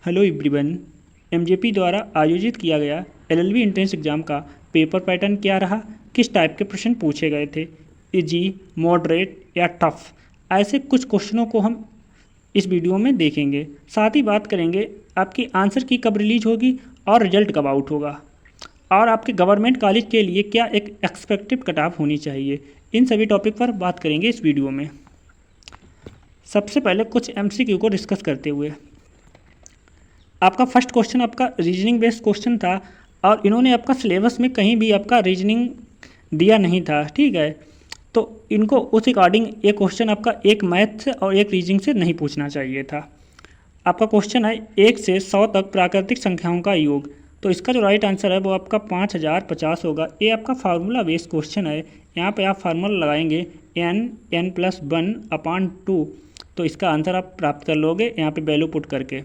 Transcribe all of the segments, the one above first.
Hello everyone. MJP द्वारा आयोजित किया गया एलएलबी एंट्रेंस एग्ज़ाम का पेपर पैटर्न क्या रहा, किस टाइप के प्रश्न पूछे गए थे, इजी, मॉडरेट या टफ, ऐसे कुछ क्वेश्चनों को हम इस वीडियो में देखेंगे। साथ ही बात करेंगे आपकी आंसर की कब रिलीज होगी और रिजल्ट कब आउट होगा, और आपके गवर्नमेंट कॉलेज के लिए क्या एक एक्सपेक्टेड कट ऑफ होनी चाहिए। इन सभी टॉपिक पर बात करेंगे इस वीडियो में। सबसे पहले कुछ एमसीक्यू को डिस्कस करते हुए, आपका फर्स्ट क्वेश्चन आपका रीजनिंग बेस्ड क्वेश्चन था और इन्होंने आपका सिलेबस में कहीं भी आपका रीजनिंग दिया नहीं था, ठीक है। तो इनको उस अकॉर्डिंग ये क्वेश्चन आपका एक मैथ से और एक रीजनिंग से नहीं पूछना चाहिए था। आपका क्वेश्चन है 1 से 100 तक प्राकृतिक संख्याओं का योग। तो इसका जो राइट आंसर है वो आपका 5050 होगा। ये आपका फार्मूला बेस्ड क्वेश्चन है। यहाँ पे आप फार्मूला लगाएंगे n+1/2, तो इसका आंसर आप प्राप्त कर लोगे यहाँ पे वैल्यू पुट करके।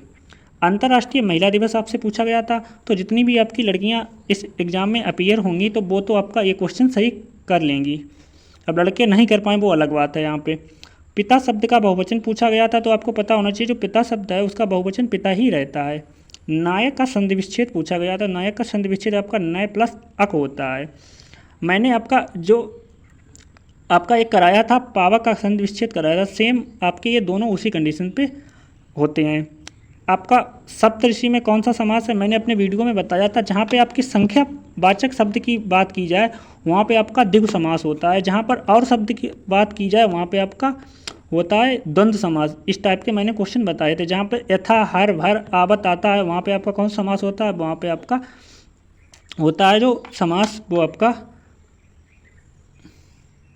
अंतर्राष्ट्रीय महिला दिवस आपसे पूछा गया था, तो जितनी भी आपकी लड़कियां इस एग्ज़ाम में अपीयर होंगी तो वो तो आपका ये क्वेश्चन सही कर लेंगी। अब लड़के नहीं कर पाए वो अलग बात है। यहाँ पे पिता शब्द का बहुवचन पूछा गया था, तो आपको पता होना चाहिए जो पिता शब्द है उसका बहुवचन पिता ही रहता है। नायक का संधि विच्छेद पूछा गया था। नायक का संधि विच्छेद आपका नय प्लस अक होता है। मैंने आपका जो आपका एक कराया था पावक का संधि विच्छेद कराया था, सेम आपके ये दोनों उसी कंडीशन पे होते हैं। आपका सप्तऋषि में कौन सा समास है, मैंने अपने वीडियो में बताया था। जहाँ पे आपकी संख्या वाचक शब्द की बात की जाए वहाँ पे आपका द्विगु समास होता है, जहाँ पर और शब्द की बात की जाए वहाँ पे आपका होता है द्वंद्व समास। इस टाइप के मैंने क्वेश्चन बताए थे। जहाँ पे यथा, हर, भर, आवत आता है वहाँ पे आपका कौन सा समास होता है, वहाँ पे आपका होता है जो समास वो आपका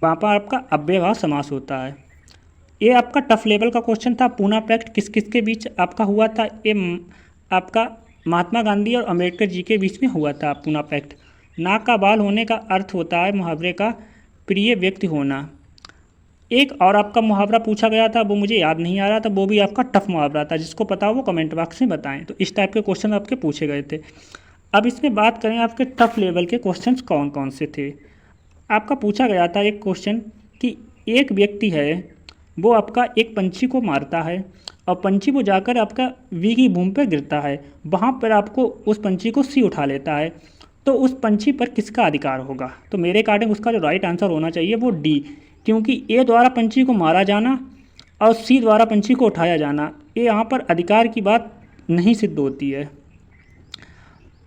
वहाँ पर आपका अव्ययभाव समास होता है। ये आपका टफ लेवल का क्वेश्चन था। पूना पैक्ट किस किस के बीच आपका हुआ था, ये आपका महात्मा गांधी और अम्बेडकर जी के बीच में हुआ था पूना पैक्ट। नाक का बाल होने का अर्थ होता है मुहावरे का प्रिय व्यक्ति होना। एक और आपका मुहावरा पूछा गया था, वो मुझे याद नहीं आ रहा था, वो भी आपका टफ मुहावरा था। जिसको पता हो वो कमेंट बॉक्स में बताएं। तो इस टाइप के क्वेश्चन आपके पूछे गए थे। अब इसमें बात करें आपके टफ लेवल के क्वेश्चन कौन कौन से थे। आपका पूछा गया था एक क्वेश्चन कि एक व्यक्ति है वो आपका एक पंछी को मारता है और पंछी वो जाकर आपका भीगी भूमि पर गिरता है। वहाँ पर आपको उस पंछी को सी उठा लेता है, तो उस पंछी पर किसका अधिकार होगा। तो मेरे अकॉर्डिंग उसका जो राइट आंसर होना चाहिए वो डी, क्योंकि ए द्वारा पंछी को मारा जाना और सी द्वारा पंछी को उठाया जाना, ये यहाँ पर अधिकार की बात नहीं सिद्ध होती है।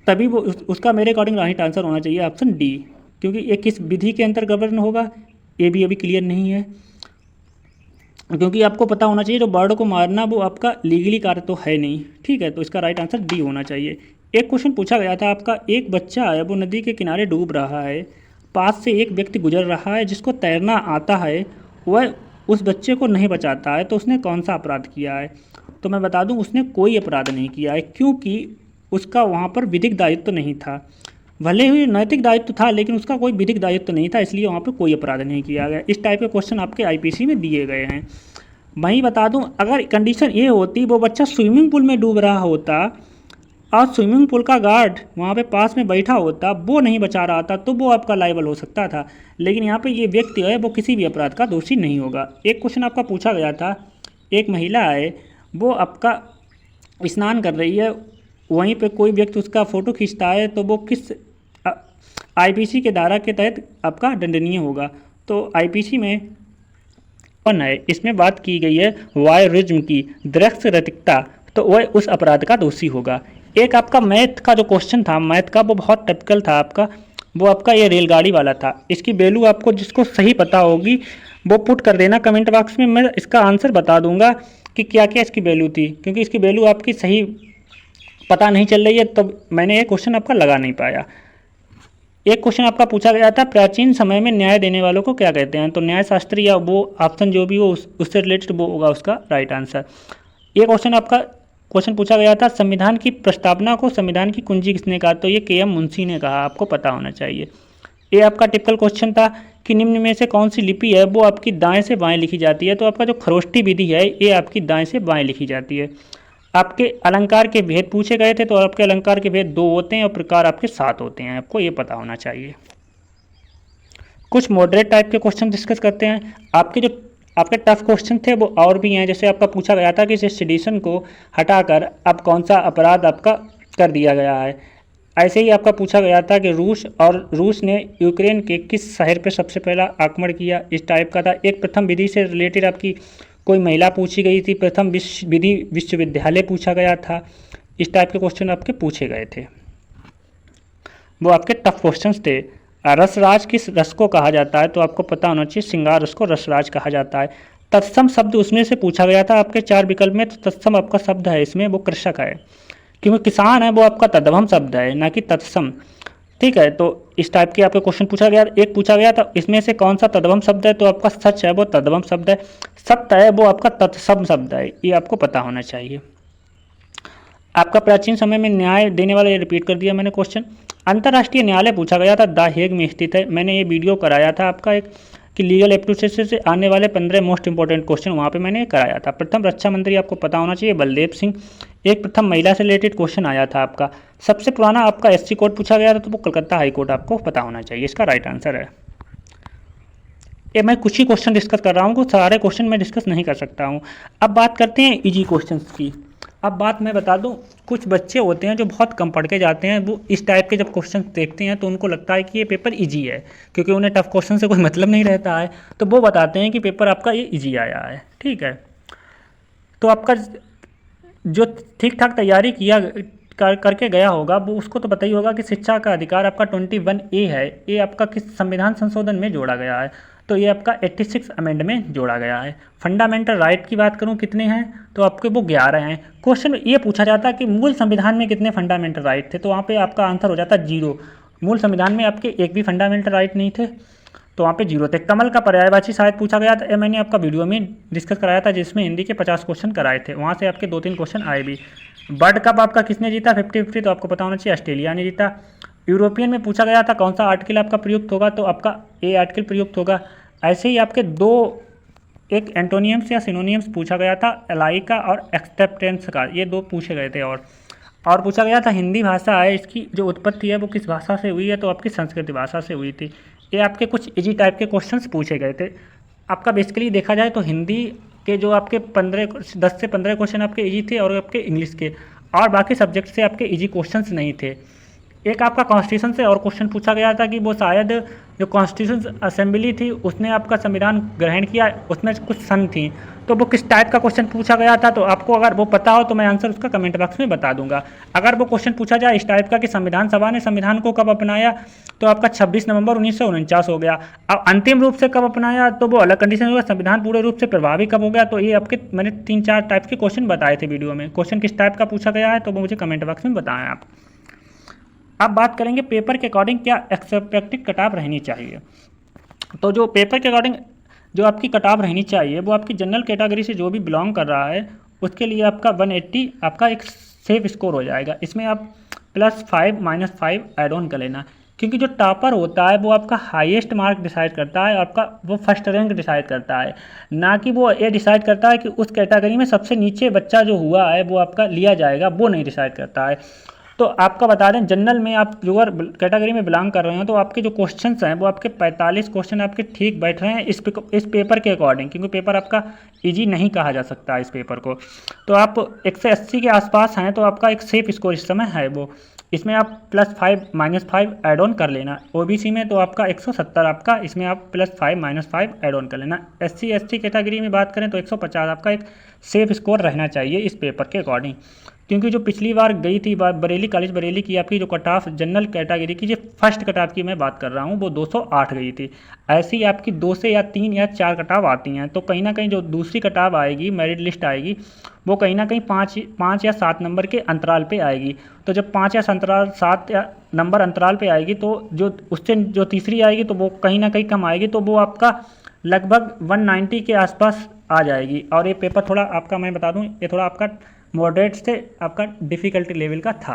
तभी वो उसका मेरे अकॉर्डिंग राइट आंसर होना चाहिए ऑप्शन डी, क्योंकि ये किस विधि के अंतर्गत गवर्न होगा ये भी अभी क्लियर नहीं है। क्योंकि आपको पता होना चाहिए जो बर्ड को मारना वो आपका लीगली कार्य तो है नहीं, ठीक है। तो इसका राइट आंसर डी होना चाहिए। एक क्वेश्चन पूछा गया था आपका, एक बच्चा है वो नदी के किनारे डूब रहा है, पास से एक व्यक्ति गुजर रहा है जिसको तैरना आता है, वह उस बच्चे को नहीं बचाता है, तो उसने कौन सा अपराध किया है। तो मैं बता दूं उसने कोई अपराध नहीं किया है, क्योंकि उसका वहाँ पर विधिक दायित्व तो नहीं था। भले ही नैतिक दायित्व था लेकिन उसका कोई विधिक दायित्व तो नहीं था, इसलिए वहाँ पर कोई अपराध नहीं किया गया। इस टाइप के क्वेश्चन आपके आईपीसी में दिए गए हैं। वहीं बता दूं अगर कंडीशन ये होती वो बच्चा स्विमिंग पूल में डूब रहा होता और स्विमिंग पूल का गार्ड वहाँ पे पास में बैठा होता, वो नहीं बचा रहा था, तो वो आपका लायबल हो सकता था। लेकिन यहाँ पे ये व्यक्ति है वो किसी भी अपराध का दोषी नहीं होगा। एक क्वेश्चन आपका पूछा गया था, एक महिला है वो आपका स्नान कर रही है, वहीं पे कोई व्यक्ति उसका फ़ोटो खींचता है, तो वो किस आईपीसी के धारा के तहत आपका दंडनीय होगा। तो आईपीसी में है इसमें बात की गई है वायरिज्म की, दृश्य रैखिकता, तो वह उस अपराध का दोषी होगा। एक आपका मैथ का जो क्वेश्चन था, मैथ का वो बहुत टिपिकल था आपका, वो आपका ये रेलगाड़ी वाला था। इसकी वैल्यू आपको जिसको सही पता होगी वो पुट कर देना कमेंट बॉक्स में, मैं इसका आंसर बता दूंगा कि क्या क्या इसकी वैल्यू थी। क्योंकि इसकी वैल्यू आपकी सही पता नहीं चल रही है तो मैंने ये क्वेश्चन आपका लगा नहीं पाया। एक क्वेश्चन आपका पूछा गया था, प्राचीन समय में न्याय देने वालों को क्या कहते हैं। तो न्यायशास्त्री या वो ऑप्शन जो भी हो उससे रिलेटेड वो होगा उसका राइट आंसर। ये क्वेश्चन आपका क्वेश्चन पूछा गया था, संविधान की प्रस्तावना को संविधान की कुंजी किसने कहा। तो ये के.एम. मुंशी ने कहा, आपको पता होना चाहिए। ये आपका टिपिकल क्वेश्चन था कि निम्न में से कौन सी लिपि है वो आपकी दाएँ से बाएँ लिखी जाती है। तो आपका जो खरोष्टी विधि है ये आपकी दाएँ से बाएँ लिखी जाती है। आपके अलंकार के भेद पूछे गए थे, तो आपके अलंकार के भेद 2 होते हैं और प्रकार आपके 7 होते हैं, आपको ये पता होना चाहिए। कुछ मॉडरेट टाइप के क्वेश्चन डिस्कस करते हैं। आपके जो आपके टफ क्वेश्चन थे वो और भी हैं, जैसे आपका पूछा गया था कि इस सेडिशन को हटाकर अब कौन सा अपराध आपका कर दिया गया है। ऐसे ही आपका पूछा गया था कि रूस ने यूक्रेन के किस शहर पे सबसे पहला आक्रमण किया, इस टाइप का था। एक प्रथम विधि से रिलेटेड आपकी कोई महिला पूछी गई थी, प्रथम विधि विश्वविद्यालय पूछा गया था। इस टाइप के क्वेश्चन आपके पूछे गए थे, वो आपके टफ क्वेश्चंस थे। रसराज किस रस को कहा जाता है, तो आपको पता होना चाहिए श्रृंगार रस को रसराज कहा जाता है। तत्सम शब्द उसमें से पूछा गया था आपके 4 विकल्प में, तो तत्सम आपका शब्द है इसमें, वो कृषक है, क्योंकि किसान है वो आपका तद्भव शब्द है, ना कि तत्सम। ठीक है, तो इस टाइप के आपके क्वेश्चन पूछा गया। एक पूछा गया था इसमें से कौन सा तद्भव शब्द है, तो आपका सच है वो तद्भव शब्द है, सत्य है वो आपका तत्सम शब्द है, ये आपको पता होना चाहिए। आपका प्राचीन समय में न्याय देने वाला, ये रिपीट कर दिया मैंने क्वेश्चन। अंतर्राष्ट्रीय न्यायालय पूछा गया था, द हेग में स्थित है। मैंने ये वीडियो कराया था आपका एक कि लीगल एप्टीट्यूड से आने वाले 15 मोस्ट इंपॉर्टेंट क्वेश्चन वहाँ पे मैंने कराया था। प्रथम रक्षा मंत्री आपको पता होना चाहिए बलदेव सिंह। एक प्रथम महिला से रिलेटेड क्वेश्चन आया था आपका। सबसे पुराना आपका एससी कोड पूछा गया था, तो वो कलकत्ता हाई कोर्ट आपको पता होना चाहिए, इसका राइट आंसर है। ये मैं कुछ ही क्वेश्चन डिस्कस कर रहा हूँ, सारे क्वेश्चन मैं डिस्कस नहीं कर सकता हूँ। अब बात करते हैं इजी क्वेश्चन की। अब बात मैं बता दूं, कुछ बच्चे होते हैं जो बहुत कम पढ़ के जाते हैं, वो इस टाइप के जब क्वेश्चन देखते हैं तो उनको लगता है कि ये पेपर इजी है, क्योंकि उन्हें टफ क्वेश्चन से कोई मतलब नहीं रहता है, तो वो बताते हैं कि पेपर आपका ये इजी आया है। ठीक है, तो आपका जो ठीक ठाक तैयारी किया करके गया होगा वो उसको तो पता ही होगा कि शिक्षा का अधिकार आपका 21A है, ये आपका किस संविधान संशोधन में जोड़ा गया है, तो ये आपका 86 अमेंड में जोड़ा गया है। फंडामेंटल राइट की बात करूँ कितने हैं, तो आपके वो 11 हैं। क्वेश्चन में ये पूछा जाता है कि मूल संविधान में कितने फंडामेंटल राइट थे, तो वहाँ पे आपका आंसर हो जाता है 0। मूल संविधान में आपके एक भी फंडामेंटल राइट नहीं थे, तो वहाँ पे 0 थे। कमल का पर्यायवाची शायद पूछा गया था, ये मैंने आपका वीडियो में डिस्कस कराया था, जिसमें हिंदी के 50 क्वेश्चन कराए थे, वहाँ से आपके 2-3 क्वेश्चन आए भी। वर्ल्ड कप आपका किसने जीता 50-50, तो आपको पता होना चाहिए ऑस्ट्रेलिया ने जीता। यूरोपियन में पूछा गया था कौन सा आर्टिकल आपका प्रयुक्त होगा, तो आपका ए आर्टिकल प्रयुक्त होगा। ऐसे ही आपके दो एक एंटोनियम्स या सिनोनियम्स पूछा गया था, एलाई का और एक्सेप्टेंस का, ये 2 पूछे गए थे। और पूछा गया था हिंदी भाषा है, इसकी जो उत्पत्ति है वो किस भाषा से हुई है, तो आपकी संस्कृत भाषा से हुई थी। ये आपके कुछ इजी टाइप के क्वेश्चंस पूछे गए थे। आपका बेसिकली देखा जाए तो हिंदी के जो आपके 10 से 15 क्वेश्चन आपके इजी थे, और आपके इंग्लिश के, और बाकी सब्जेक्ट से आपके इजी क्वेश्चंस नहीं थे। एक आपका कॉन्स्टिट्यूशन से और क्वेश्चन पूछा गया था कि वो शायद जो कॉन्स्टिट्यूशन असेंबली थी उसने आपका संविधान ग्रहण किया, उसमें कुछ सन थी, तो वो किस टाइप का क्वेश्चन पूछा गया था, तो आपको अगर वो पता हो तो मैं आंसर उसका कमेंट बॉक्स में बता दूंगा। अगर वो क्वेश्चन पूछा जाए इस टाइप का कि संविधान सभा ने संविधान को कब अपनाया, तो आपका 26 नवंबर 1949 हो गया। अब अंतिम रूप से कब अपनाया, तो वो अलग कंडीशन होगा। संविधान पूरे रूप से प्रभावी कब हो गया, तो ये आपके मैंने 3-4 टाइप के क्वेश्चन बताए थे वीडियो में। क्वेश्चन किस टाइप का पूछा गया है तो वो मुझे कमेंट बॉक्स में बताएं आप। अब बात करेंगे पेपर के अकॉर्डिंग क्या एक्सेप्टेड कट ऑफ रहनी चाहिए। तो जो पेपर के अकॉर्डिंग जो आपकी कट ऑफ रहनी चाहिए वो आपकी जनरल कैटेगरी से जो भी बिलोंग कर रहा है उसके लिए आपका 180 आपका एक सेफ स्कोर हो जाएगा। इसमें आप +5 -5 ऐड ऑन कर लेना, क्योंकि जो टॉपर होता है वो आपका हाईएस्ट मार्क डिसाइड करता है, आपका वो फर्स्ट रैंक डिसाइड करता है, ना कि वो ये डिसाइड करता है कि उस कैटेगरी में सबसे नीचे बच्चा जो हुआ है वो आपका लिया जाएगा, वो नहीं डिसाइड करता है। तो आपका बता दें जनरल में आप लोअर कैटेगरी में बिलोंग कर रहे हो तो आपके जो क्वेश्चंस हैं वो आपके 45 क्वेश्चन आपके ठीक बैठ रहे हैं इस पेपर के अकॉर्डिंग, क्योंकि पेपर आपका इजी नहीं कहा जा सकता इस पेपर को। तो आप 180 के आसपास हैं तो आपका एक सेफ स्कोर इस समय है वो। इसमें आप +5 -5 ऐड ऑन कर लेना। ओबीसी में तो आपका 170 आपका, इसमें आप +5 -5 ऐड ऑन कर लेना। SC ST कैटेगरी में बात करें तो 150 आपका एक सेफ स्कोर रहना चाहिए इस पेपर के अकॉर्डिंग, क्योंकि जो पिछली बार गई थी बरेली कॉलेज बरेली की आपकी जो कट ऑफ जनरल कैटेगरी की जो फर्स्ट कट ऑफ की मैं बात कर रहा हूँ वो 208 गई थी। ऐसे ही आपकी 2 से या 3 या 4 कट ऑफ आती हैं, तो कहीं ना कहीं जो दूसरी कट ऑफ आएगी मेरिट लिस्ट आएगी वो कहीं ना कहीं 5 या 7 नंबर के अंतराल पे आएगी। तो जब 5 या 7 नंबर अंतराल पे आएगी तो जो उससे जो तीसरी आएगी तो वो कहीं ना कहीं कम आएगी, तो वो आपका लगभग 190 के आसपास आ जाएगी। और ये पेपर थोड़ा आपका मैं बता दूँ ये थोड़ा आपका मॉडरेट से आपका डिफ़िकल्टी लेवल का था,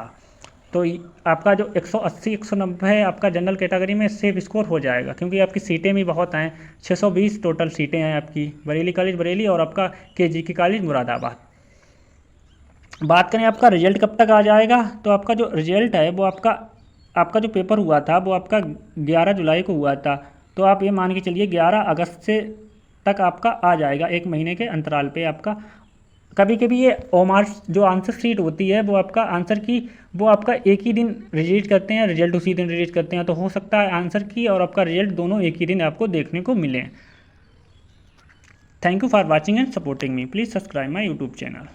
तो आपका जो 180-190 है आपका जनरल कैटेगरी में सेफ स्कोर हो जाएगा, क्योंकि आपकी सीटें भी बहुत हैं, 620 टोटल सीटें हैं आपकी बरेली कॉलेज बरेली और आपका KGK कॉलेज मुरादाबाद। बात करें आपका रिजल्ट कब तक आ जाएगा, तो आपका जो रिजल्ट है वो आपका जो पेपर हुआ था वो आपका 11 जुलाई को हुआ था, तो आप ये मान के चलिए 11 अगस्त से तक आपका आ जाएगा, 1 महीने के अंतराल पे आपका। कभी कभी ये ओमार जो आंसर शीट होती है वो आपका आंसर की वो आपका एक ही दिन रिलीज करते हैं, रिजल्ट उसी दिन रिलीज करते हैं, तो हो सकता है आंसर की और आपका रिजल्ट दोनों एक ही दिन आपको देखने को मिले। Thank you for watching and supporting me, please subscribe my YouTube channel.